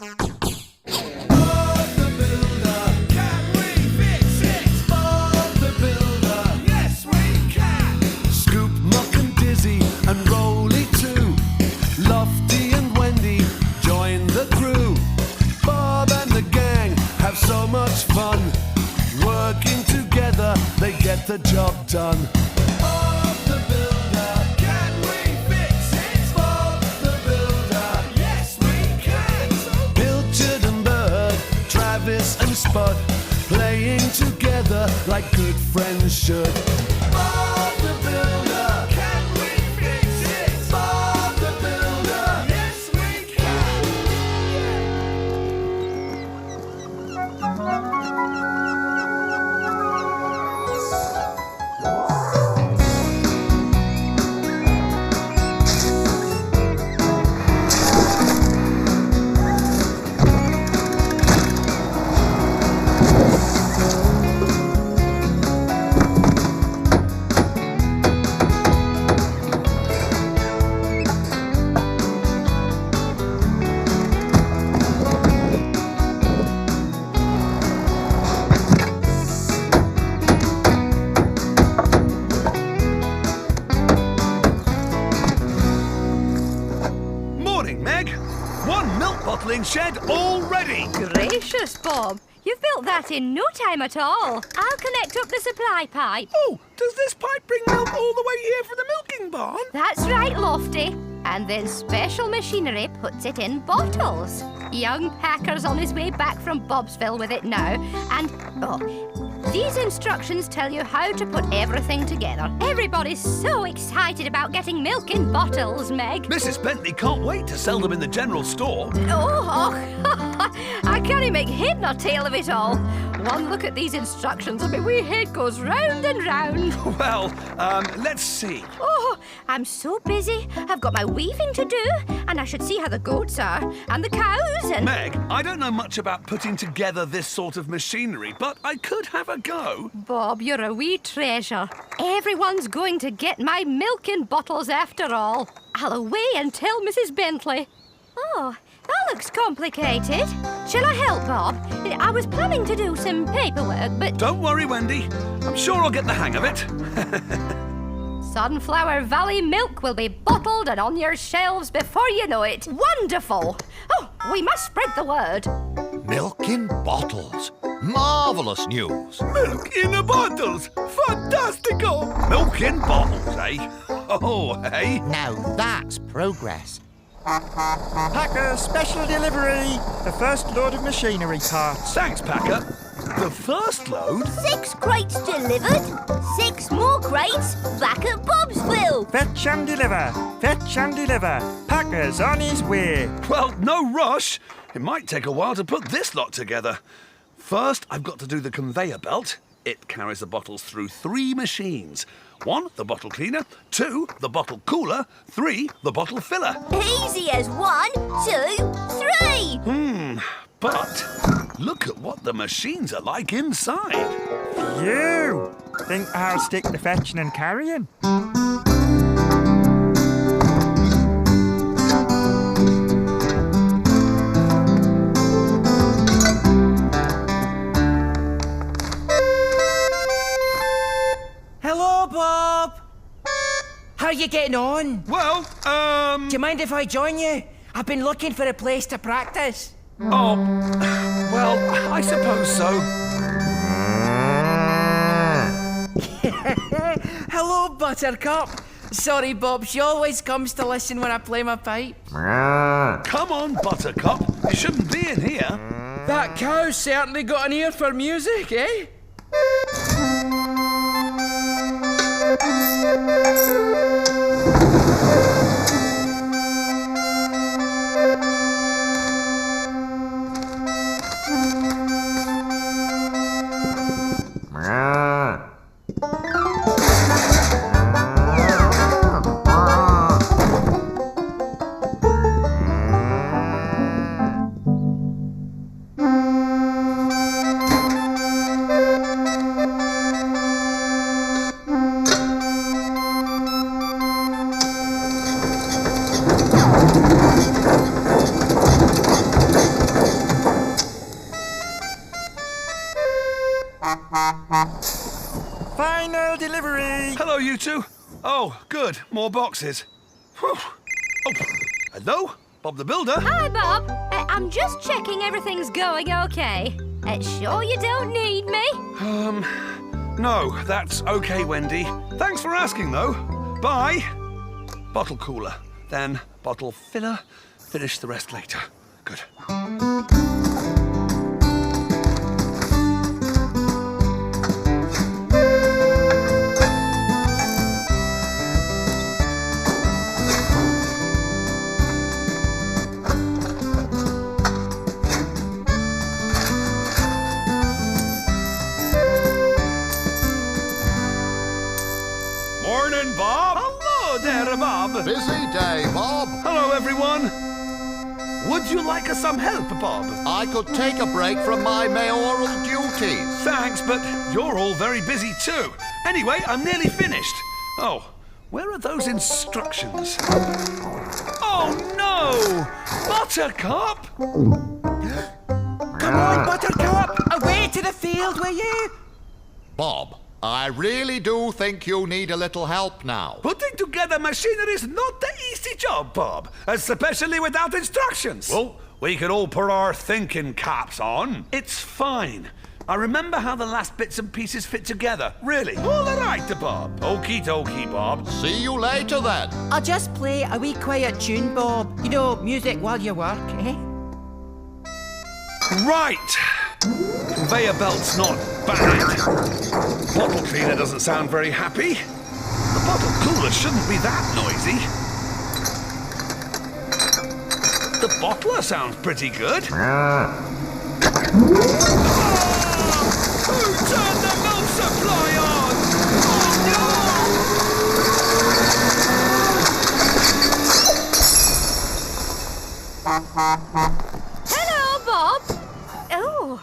Bob the Builder, can we fix it? Bob the Builder, yes we can. Scoop, Muck and Dizzy and Rolly too. Lofty and Wendy join the crew. Bob and the gang have so much fun. Working together, they get the job done. Bob the Builder, can we fix it? Bob the Builder, yes we can. Pilchard and Bird, Travis and Spud, playing together like good friends should. Bob the Builder, can we fix it? Bob the Builder, yes we can. Morning, Meg. One milk bottling shed already. Gracious, Bob. You've built that in no time at all. I'll connect up the supply pipe. Oh, does this pipe bring milk all the way here from the milking barn? That's right, Lofty. And then special machinery puts it in bottles. Young Packer's on his way back from Bobsville with it now. And, these instructions tell you how to put everything together. Everybody's so excited about getting milk in bottles, Meg. Mrs. Bentley can't wait to sell them in the general store. I can't make head nor tail of it all. One look at these instructions and my wee head goes round and round. Well, let's see. Oh, I'm so busy. I've got my weaving to do, and I should see how the goats are, and the cows, and... Meg, I don't know much about putting together this sort of machinery, but I could have a go. Bob, you're a wee treasure. Everyone's going to get my milk in bottles after all. I'll away and tell Mrs. Bentley. Oh, that looks complicated. Shall I help, Bob? I was planning to do some paperwork, but... Don't worry, Wendy. I'm sure I'll get the hang of it. Sunflower Valley milk will be bottled and on your shelves before you know it. Wonderful! Oh, we must spread the word. Milk in bottles. Marvellous news. Milk in a bottles. Fantastico. Milk in bottles, eh? Oh, hey. Now that's progress. Packer, special delivery. The first load of machinery parts. Thanks, Packer. The first load? 6 crates delivered. 6 more crates back at Bobsville. Fetch and deliver. Fetch and deliver. Packer's on his way. Well, no rush. It might take a while to put this lot together. First, I've got to do the conveyor belt. It carries the bottles through 3 machines. 1, the bottle cleaner. 2, the bottle cooler. 3, the bottle filler. Easy as 1, 2, 3. But look at what the machines are like inside. Phew. Think I'll stick to fetching and carrying. Hello, Bob. How are you getting on? Well, Do you mind if I join you? I've been looking for a place to practice. Oh, well, I suppose so. Hello, Buttercup. Sorry, Bob, she always comes to listen when I play my pipe. Come on, Buttercup. You shouldn't be in here. That cow's certainly got an ear for music, eh? Final delivery. Hello, you two. Oh, good. More boxes. Whew. Oh, hello? Bob the Builder? Hi, Bob. I'm just checking everything's going okay. Sure you don't need me? No, that's okay, Wendy. Thanks for asking, though. Bye. Bottle cooler, then bottle filler. Finish the rest later. Good. Morning, Bob. Hello there, Bob. Busy day, Bob. Hello, everyone. Would you like some help, Bob? I could take a break from my mayoral duties. Thanks, but you're all very busy too. Anyway, I'm nearly finished. Oh, where are those instructions? Oh, no! Buttercup! Come on, Buttercup. Away to the field with you. Bob, I really do think you need a little help now. Putting together machinery is not the easy job, Bob, especially without instructions. Well, we could all put our thinking caps on. It's fine. I remember how the last bits and pieces fit together. Really. All right, Bob. Okie dokie, Bob. See you later then. I'll just play a wee quiet tune, Bob. You know, music while you work, eh? Right. Conveyor belt's not bad. Bottle cleaner doesn't sound very happy. The bottle cooler shouldn't be that noisy. The bottler sounds pretty good. Who turned the milk supply on? Hello, Bob. Oh,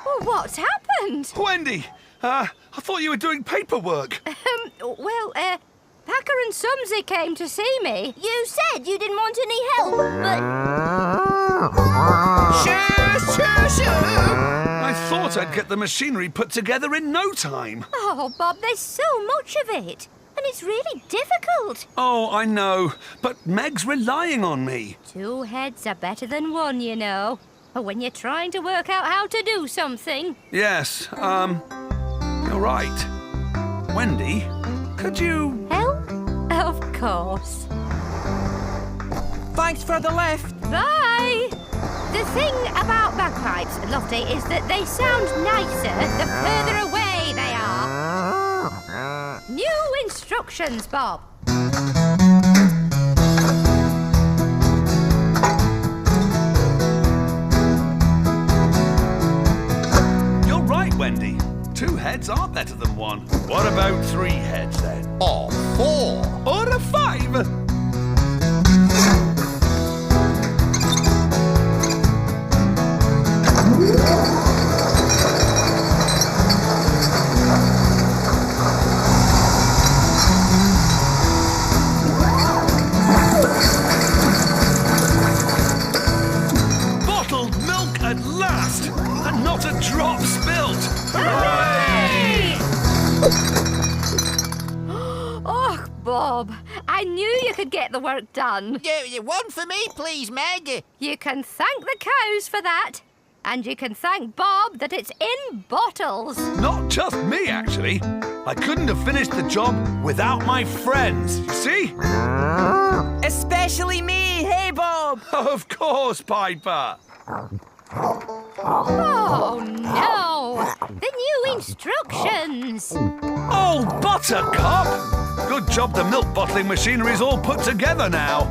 well, what's happened? Wendy, I thought you were doing paperwork. Well, Packer and Sumsy came to see me. You said you didn't want any help, but... Shoo, shoo, shoo! I thought I'd get the machinery put together in no time. Oh, Bob, there's so much of it. And it's really difficult. Oh, I know, but Meg's relying on me. 2 heads are better than 1, you know. When you're trying to work out how to do something. Yes, you're right. Wendy, could you... Help? Of course. Thanks for the lift. Bye! The thing about bagpipes, Lofty, is that they sound nicer the further away they are. New instructions, Bob. You're right, Wendy. 2 heads are better than 1. What about 3 heads, then? Or 4. Or a 5? Bottled milk at last! And not a drop spilt! Hooray! Oh, Bob, I knew you could get the work done. One for me, please, Meg. You can thank the cows for that. And you can thank Bob that it's in bottles. Not just me, actually. I couldn't have finished the job without my friends, you see? Especially me, hey, Bob. Of course, Piper. Oh, no. The new instructions. Oh, Buttercup! Good job the milk bottling machinery's all put together now.